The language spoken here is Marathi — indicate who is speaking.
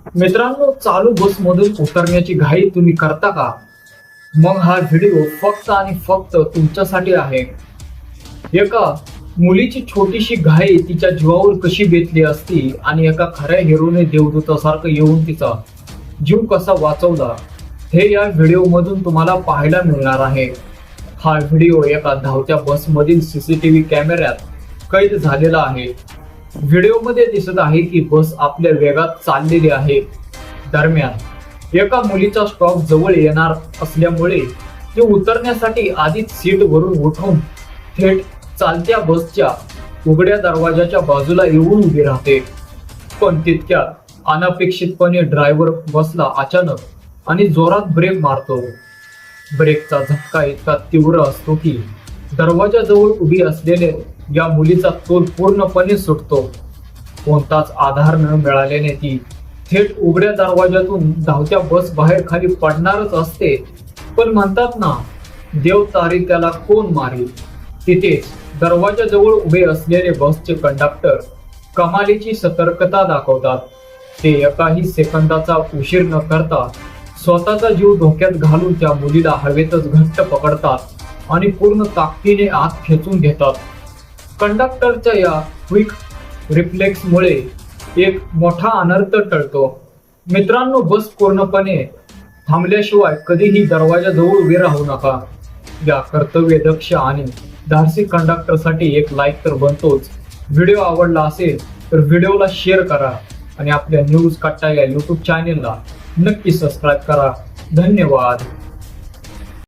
Speaker 1: मित्रांनो, चालू बस मधून उतरण्याची घाई तुम्ही करता का? मग हा व्हिडिओ फक्त आणि फक्त तुमच्यासाठी आहे. एका मुलीची छोटीशी घाई तिच्या जीवावर कशी बेतली असती आणि एका खऱ्या हिरोने देवदूतासारखं येऊन तिचा जीव कसा वाचवला हे या व्हिडिओ मधून तुम्हाला पाहायला मिळणार आहे. हा व्हिडिओ एका धावत्या बस मधील सीसीटीव्ही कॅमेऱ्यात कैद झालेला आहे. व्हिडिओमध्ये दिसत आहे की बस आपल्या वेगात चाललेली आहे. दरम्यान एका मुलीचा स्टॉप जवळ येणार असल्यामुळे ती उतरण्यासाठी आधीच सीट वरून उठून थेट चालत्या बसच्या उघड्या दरवाजाच्या बाजूला येऊन उभी राहते. पण तितक्यात अनपेक्षितपणे ड्रायव्हर बसला अचानक आणि जोरात ब्रेक मारतो. ब्रेकचा झटका इतका तीव्र असतो की दरवाजाजवळ उभी असलेल्या या मुलीचा तोल पूर्णपणे सुटतो. कोणताच आधार न मिळाल्याने ती थेट उघड्या दरवाजातून धावत्या बस बाहेर खाली पडणारच असते. पण म्हणतात ना, देव तारी त्याला कोण मारी. तिथेच दरवाजाजवळ उभे असलेले बसचे कंडक्टर कमालीची सतर्कता दाखवतात. ते एकाही सेकंदाचा उशीर न करता स्वतःचा जीव धोक्यात घालून त्या मुलीला हवेतच घट्ट पकडतात आणि पूर्ण ताकदीने आत खेचून घेतात. कंडक्टरच्या या क्विक रिफ्लेक्समुळे एक मोठा अनर्थ टळतो. मित्रांनो, बस पूर्णपणे थांबल्याशिवाय कधीही दरवाजाजवळ उभे राहू नका. या कर्तव्यदक्ष आणि धाडसी कंडक्टरसाठी एक लाईक तर बनतोच. व्हिडिओ आवडला असेल तर व्हिडिओला शेअर करा आणि आपल्या न्यूज कट्टा या YouTube चॅनेलला नक्की सबस्क्राईब करा. धन्यवाद.